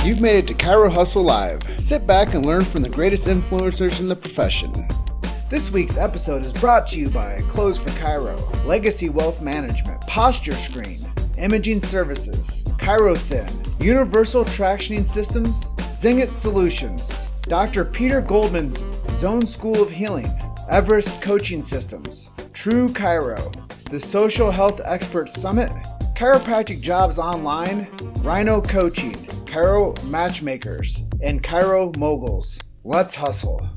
You've made it to Chiro Hustle Live. Sit back and learn from the greatest influencers in the profession. This week's episode is brought to you by Clothes for Chiro, Legacy Wealth Management, Posture Screen, Imaging Services, Chiro Thin, Universal Tractioning Systems, Zingit Solutions, Dr. Peter Goldman's Zone School of Healing, Everett Coaching Systems, True Chiro, the Social Health Experts Summit, Chiropractic Jobs Online, Rhino Coaching, Chiro Matchmakers, and Chiro Moguls. Let's hustle.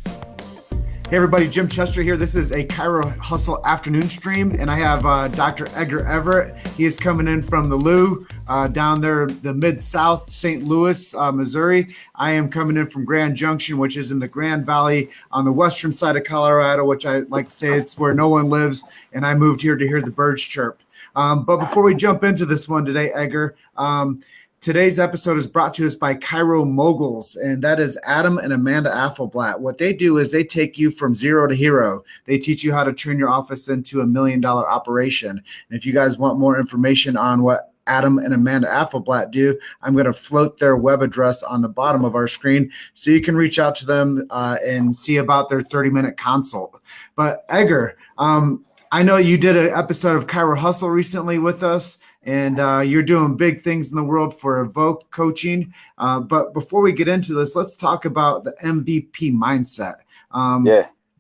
Hey everybody, Jim Chester here. This is a Chiro Hustle afternoon stream, and I have Dr. Edgar Everett. He is coming in from the Lou, down there, the Mid-South, St. Louis, Missouri. I am coming in from Grand Junction, which is in the Grand Valley on the western side of Colorado, which I like to say it's where no one lives, and I moved here to hear the birds chirp. But before we jump into this one today, Edgar, today's episode is brought to us by Chiro Moguls, and that is Adam and Amanda Affelblatt. What they do is they take you from zero to hero. They teach you how to turn your office into $1 million operation. And if you guys want more information on what Adam and Amanda Affelblatt do, I'm going to float their web address on the bottom of our screen so you can reach out to them and see about their 30-minute consult. But Edgar, I know you did an episode of Chiro Hustle recently with us, and you're doing big things in the world for Evoke coaching. But before we get into this, let's talk about the MVP mindset.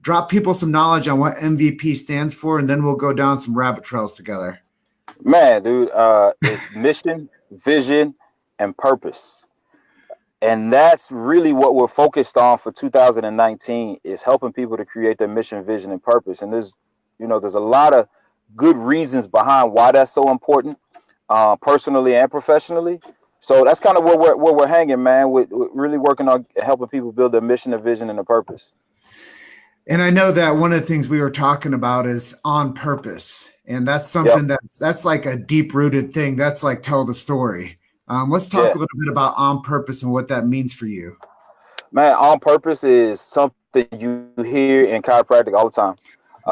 Drop people some knowledge on what MVP stands for, and then we'll go down some rabbit trails together. Man, dude, it's mission, vision, and purpose. And that's really what we're focused on for 2019 is helping people to create their mission, vision, and purpose. And there's a lot of good reasons behind why that's so important, personally and professionally. So that's kind of where we're hanging, man. We're really working on helping people build their mission, their vision, and their purpose. And I know that one of the things we were talking about is on purpose. And that's something that's like a deep-rooted thing. That's like tell the story. Let's talk a little bit about on purpose and what that means for you. Man, on purpose is something you hear in chiropractic all the time.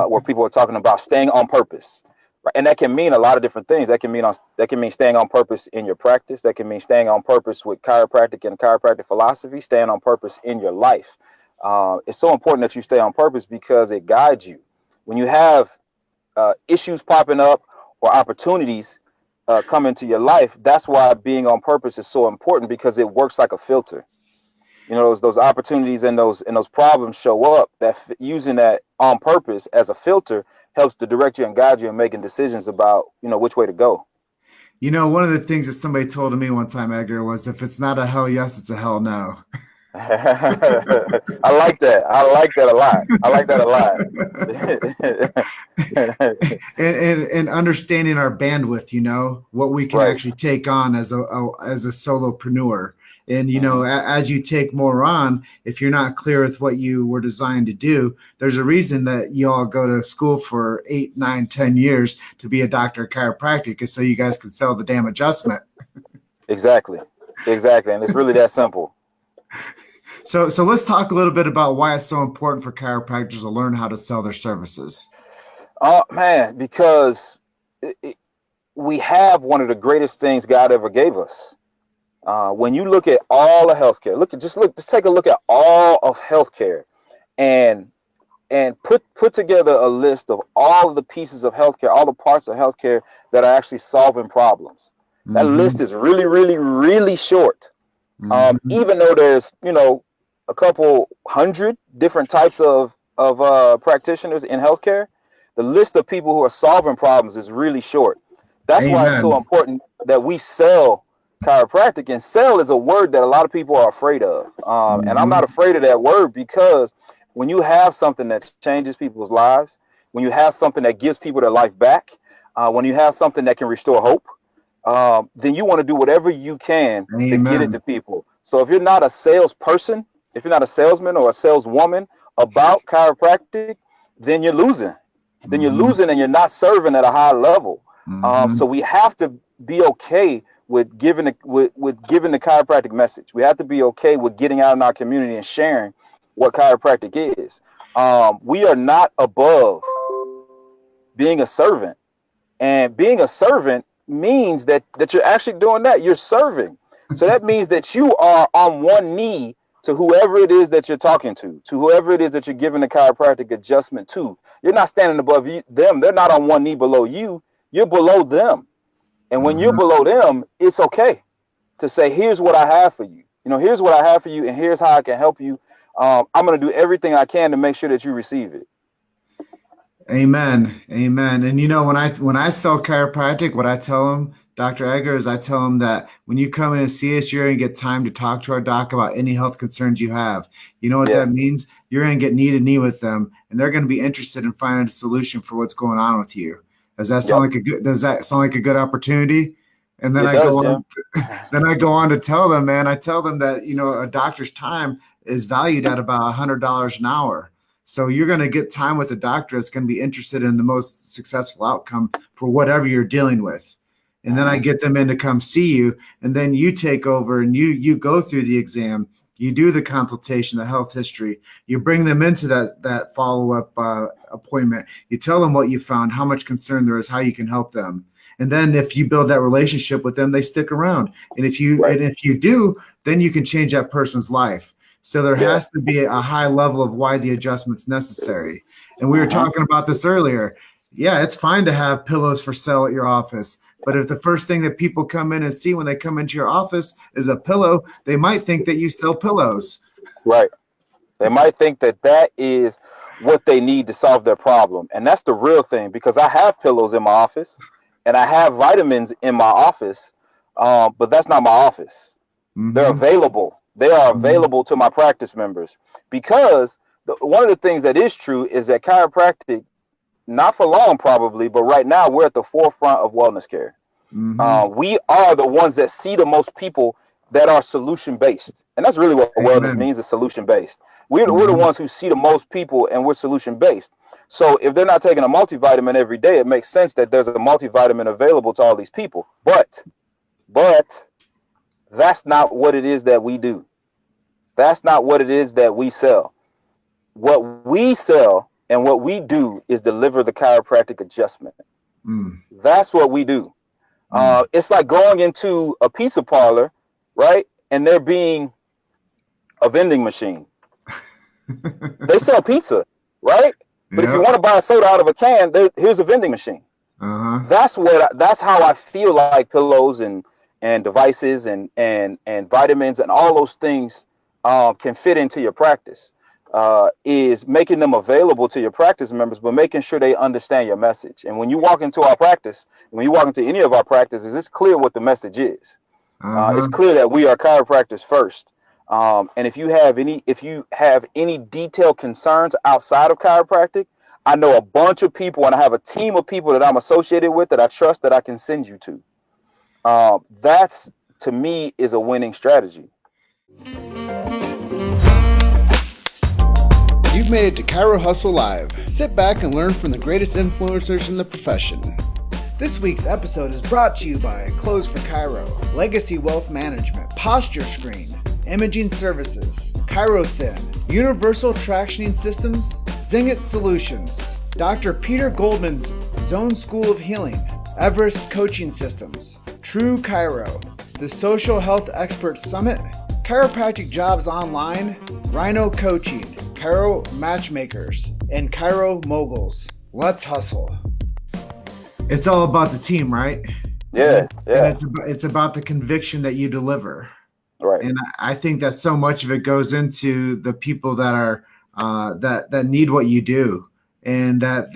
Where people are talking about staying on purpose, right? And that can mean a lot of different things. That can mean staying on purpose in your practice. That can mean staying on purpose with chiropractic and chiropractic philosophy, staying on purpose in your life. It's so important that you stay on purpose because it guides you. When you have issues popping up or opportunities come into your life, that's why being on purpose is so important because it works like a filter. You know, those opportunities and those problems show up. That using that on purpose as a filter helps to direct you and guide you in making decisions about, which way to go. You know, one of the things that somebody told me one time, Edgar, was if it's not a hell yes, it's a hell no. I like that. I like that a lot. and understanding our bandwidth, what we can actually take on as a solopreneur. And, as you take more on, if you're not clear with what you were designed to do, there's a reason that you all go to school for 8, 9, 10 years to be a doctor of chiropractic is so you guys can sell the damn adjustment. Exactly. And it's really that simple. So let's talk a little bit about why it's so important for chiropractors to learn how to sell their services. Man, because we have one of the greatest things God ever gave us. When you look at all of healthcare, just take a look at all of healthcare and put together a list of all of the pieces of healthcare, all the parts of healthcare that are actually solving problems. Mm-hmm. That list is really, really, really short. Even though there's, a couple hundred different types of practitioners in healthcare, the list of people who are solving problems is really short. That's why it's so important that we sell chiropractic, and sell is a word that a lot of people are afraid of. And I'm not afraid of that word because when you have something that changes people's lives, when you have something that gives people their life back, when you have something that can restore hope, then you want to do whatever you can to get it to people. So if you're not a salesperson, if you're not a salesman or a saleswoman about chiropractic, then you're losing. Then you're losing and you're not serving at a high level. So we have to be okay with giving the chiropractic message. We have to be okay with getting out in our community and sharing what chiropractic is. We are not above being a servant, and being a servant means that you're actually doing that. You're serving. So that means that you are on one knee to whoever it is that you're talking to whoever it is that you're giving the chiropractic adjustment to. You're not standing above them. They're not on one knee below you. You're below them. And when you're below them, it's okay to say, here's what I have for you. Here's what I have for you, and here's how I can help you. I'm going to do everything I can to make sure that you receive it. Amen. Amen. And when I sell chiropractic, what I tell them, Dr. Edgar, is I tell them that when you come in and see us, you're going to get time to talk to our doc about any health concerns you have. You know what that means? You're going to get knee to knee with them, and they're going to be interested in finding a solution for what's going on with you. Does that sound like a good opportunity? And then I go on to tell them, man, I tell them that, a doctor's time is valued at about $100 an hour. So you're going to get time with a doctor that's going to be interested in the most successful outcome for whatever you're dealing with. And then I get them in to come see you, and then you take over and you go through the exam, you do the consultation, the health history, you bring them into that follow-up appointment. You tell them what you found, how much concern there is, how you can help them. And then if you build that relationship with them, they stick around. And if you do, then you can change that person's life. So there has to be a high level of why the adjustment's necessary. And we were talking about this earlier. Yeah, it's fine to have pillows for sale at your office. But if the first thing that people come in and see when they come into your office is a pillow, they might think that you sell pillows. Right. They might think that is what they need to solve their problem. And that's the real thing, because I have pillows in my office and I have vitamins in my office, but that's not my office. They're available. They are available to my practice members, because one of the things that is true is that chiropractic, not for long probably, but right now we're at the forefront of wellness care. We are the ones that see the most people that are solution based, and that's really what wellness means, is solution based. We're the ones who see the most people, and we're solution based. So if they're not taking a multivitamin every day, it makes sense that there's a multivitamin available to all these people. But that's not what it is that we do. That's not what it is that we sell. What we sell and what we do is deliver the chiropractic adjustment. That's what we do. It's like going into a pizza parlor, right? And there being a vending machine. They sell pizza, right? But if you want to buy a soda out of a can, here's a vending machine. That's how I feel like pillows and devices and vitamins and all those things can fit into your practice. Is making them available to your practice members, but making sure they understand your message. And when you walk into our practice, when you walk into any of our practices, it's clear what the message is. It's clear that we are chiropractors first. And if you have any detailed concerns outside of chiropractic, I know a bunch of people, and I have a team of people that I'm associated with that I trust, that I can send you to. That's, to me, is a winning strategy. You've made it to Chiro Hustle Live. Sit back and learn from the greatest influencers in the profession. This week's episode is brought to you by Clothes for Chiro, Legacy Wealth Management, Posture Screen, Imaging Services, Chiro Thin, Universal Tractioning Systems, Zinget Solutions, Dr. Peter Goldman's Zone School of Healing, Everest Coaching Systems, True Chiro, the Social Health Experts Summit, Chiropractic Jobs Online, Rhino Coaching, Chiro Matchmakers, and Chiro Moguls. Let's hustle. It's all about the team, right? Yeah. And it's about the conviction that you deliver. Right. And I think that so much of it goes into the people that are that need what you do, and that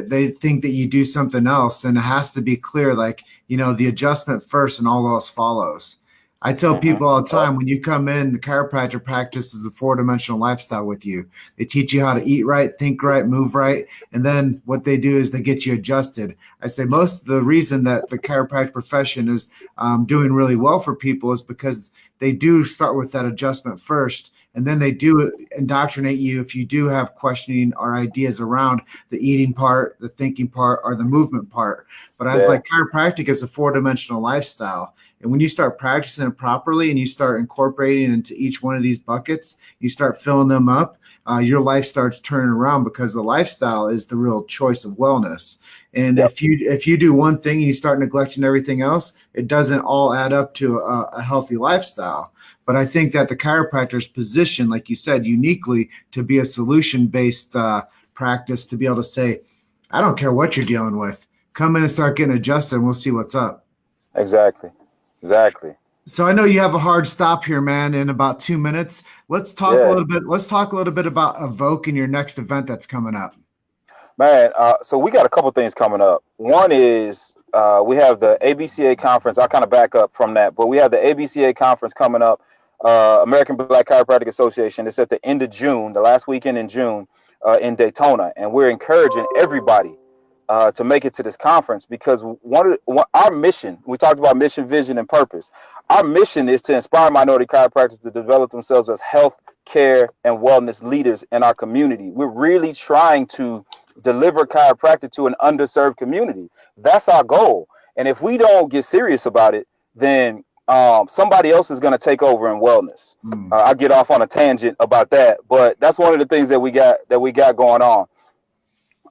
they think that you do something else, and it has to be clear, like, the adjustment first and all else follows. I tell people all the time, when you come in, the chiropractor practice is a 4-dimensional lifestyle with you. They teach you how to eat right, think right, move right, and then what they do is they get you adjusted. I say most of the reason that the chiropractic profession is doing really well for people is because they do start with that adjustment first, and then they do indoctrinate you if you do have questioning or ideas around the eating part, the thinking part, or the movement part. But I was like, chiropractic is a 4-dimensional lifestyle. And when you start practicing it properly and you start incorporating into each one of these buckets, you start filling them up, your life starts turning around, because the lifestyle is the real choice of wellness. And Yep. if you do one thing and you start neglecting everything else, it doesn't all add up to a healthy lifestyle. But I think that the chiropractor's position, like you said, uniquely to be a solution-based practice, to be able to say, I don't care what you're dealing with, come in and start getting adjusted, and we'll see what's up. Exactly. So I know you have a hard stop here, man, in about 2 minutes. Let's talk a Yeah. little bit. Let's talk a little bit about Evoke and your next event that's coming up. Man, so we got a couple things coming up. One is we have the ABCA conference. I'll kind of back up from that, but we have the ABCA conference coming up, American Black Chiropractic Association. It's at the end of June, the last weekend in June, in Daytona, and we're encouraging everybody to make it to this conference because our mission, we talked about mission, vision, and purpose. Our mission is to inspire minority chiropractors to develop themselves as health, care, and wellness leaders in our community. We're really trying to deliver chiropractic to an underserved community. That's our goal. And if we don't get serious about it, then somebody else is going to take over in wellness. I get off on a tangent about that, but that's one of the things that we got going on.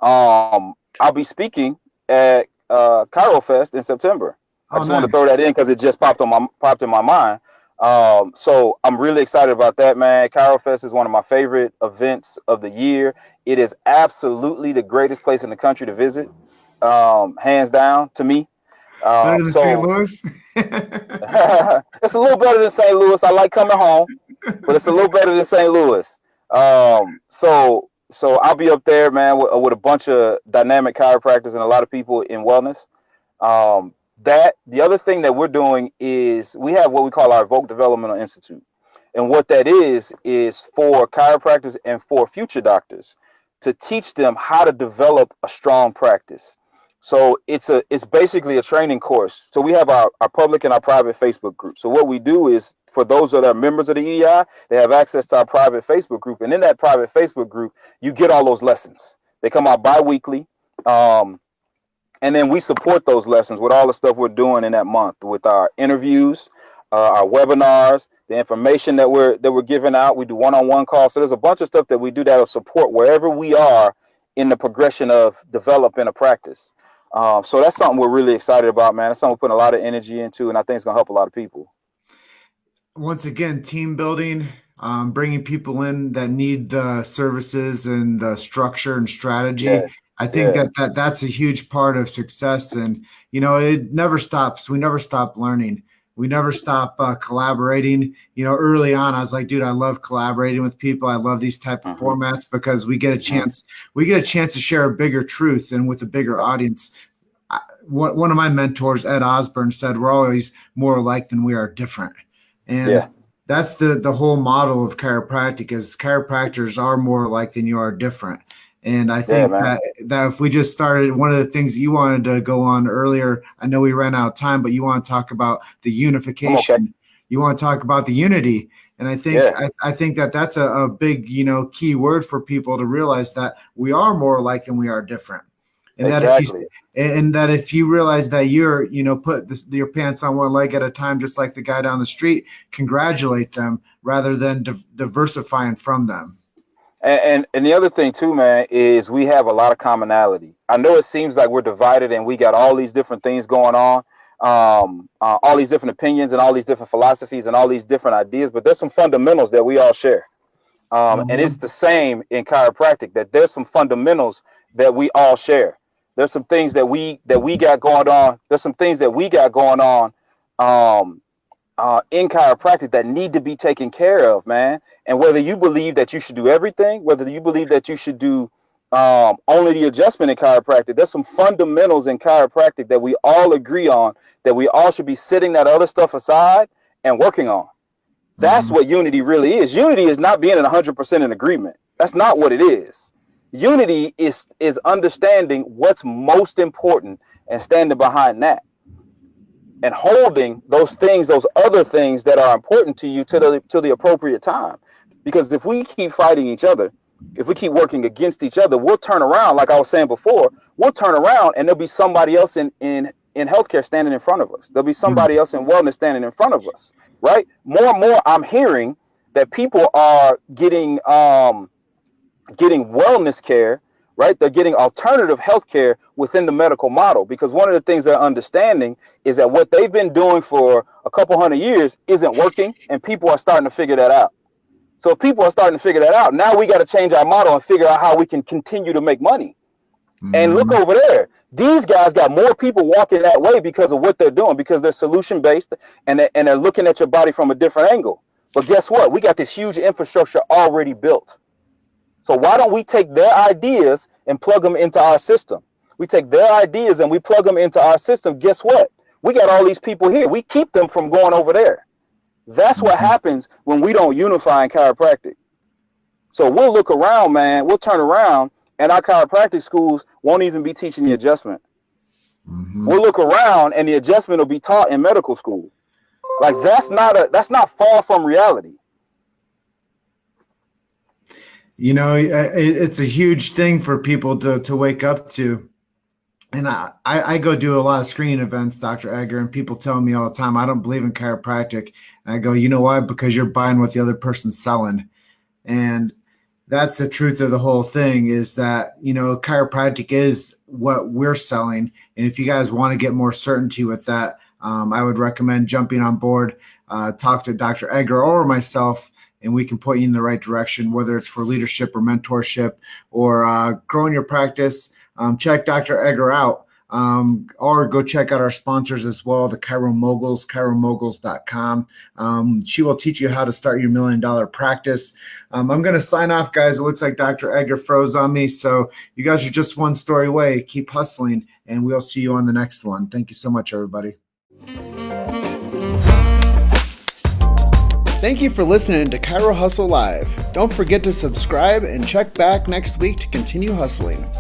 I'll be speaking at Chiro Fest in September. I just wanted to throw that in because it just popped in my mind. So I'm really excited about that, man. Chiro Fest is one of my favorite events of the year. It is absolutely the greatest place in the country to visit, hands down to me. Better than St. Louis? It's a little better than St. Louis. I like coming home, but it's a little better than St. Louis. So I'll be up there, man, with a bunch of dynamic chiropractors and a lot of people in wellness. The other thing that we're doing is we have what we call our Evoke Developmental Institute. And what that is for chiropractors and for future doctors to teach them how to develop a strong practice. So it's basically a training course. So we have our public and our private Facebook group. So what we do is for those that are members of the EDI, they have access to our private Facebook group. And in that private Facebook group, you get all those lessons. They come out bi-weekly. And then we support those lessons with all the stuff we're doing in that month with our interviews, our webinars, the information that we're giving out. We do one-on-one calls. So there's a bunch of stuff that we do that'll support wherever we are in the progression of developing a practice. So that's something we're really excited about, man. That's something we're putting a lot of energy into, and I think it's going to help a lot of people. Once again, team building, bringing people in that need the services and the structure and strategy. Yeah. I think that's a huge part of success. And, it never stops. We never stop learning. We never stop collaborating. Early on, I was like, dude, I love collaborating with people. I love these type of formats because we get a chance. We get a chance to share a bigger truth and with a bigger audience. One of my mentors, Ed Osborne, said, we're always more alike than we are different. And that's the whole model of chiropractic is chiropractors are more alike than you are different. And I think that if we just started, one of the things that you wanted to go on earlier, I know we ran out of time, but you want to talk about the unification. Okay. You want to talk about the unity. And I think I think that that's a big, key word for people to realize that we are more alike than we are different. And that if you realize that you're, put your pants on one leg at a time, just like the guy down the street, congratulate them rather than diversifying from them. And the other thing too, man, is we have a lot of commonality. I know it seems like we're divided and we got all these different things going on, all these different opinions and all these different philosophies and all these different ideas, but there's some fundamentals that we all share. And it's the same in chiropractic, that there's some fundamentals that we all share. There's some things that we got going on. There's some things that we got going on in chiropractic that need to be taken care of, man. And whether you believe that you should do everything, whether you believe that you should do only the adjustment in chiropractic, there's some fundamentals in chiropractic that we all agree on, that we all should be setting that other stuff aside and working on. That's what unity really is. Unity is not being in 100% in agreement. That's not what it is. Unity is understanding what's most important and standing behind that and holding those things, those other things that are important to you to the appropriate time. Because if we keep fighting each other, if we keep working against each other, we'll turn around. Like I was saying before, we'll turn around and there'll be somebody else in healthcare standing in front of us. There'll be somebody else in wellness standing in front of us, right? More and more, I'm hearing that people are getting wellness care right? They're getting alternative healthcare within the medical model, because one of the things they're understanding is that what they've been doing for a couple hundred years isn't working, and people are starting to figure that out. So if people are starting to figure that out, now we got to change our model and figure out how we can continue to make money. And look over there. These guys got more people walking that way because of what they're doing, because they're solution based and they're looking at your body from a different angle. But guess what? We got this huge infrastructure already built. So why don't we take their ideas and plug them into our system? We take their ideas and we plug them into our system. Guess what? We got all these people here. We keep them from going over there. That's what happens when we don't unify in chiropractic. So we'll look around, man. We'll turn around, and our chiropractic schools won't even be teaching the adjustment. We'll look around, and the adjustment will be taught in medical school. Like that's not far from reality. You know, it's a huge thing for people to wake up to. And I go do a lot of screening events, Dr. Edgar, and people tell me all the time, I don't believe in chiropractic. And I go, you know why? Because you're buying what the other person's selling. And that's the truth of the whole thing, is that, you know, chiropractic is what we're selling. And if you guys want to get more certainty with that, I would recommend jumping on board, talk to Dr. Edgar or myself, and we can point you in the right direction, whether it's for leadership or mentorship or growing your practice. Check Dr. Edgar out, or go check out our sponsors as well, the Chiro Moguls, chiromoguls.com. She will teach you how to start your $1 million practice. I'm going to sign off, guys. It looks like Dr. Edgar froze on me. So you guys are just one story away. Keep hustling, and we'll see you on the next one. Thank you so much, everybody. Thank you for listening to Chiro Hustle Live. Don't forget to subscribe and check back next week to continue hustling.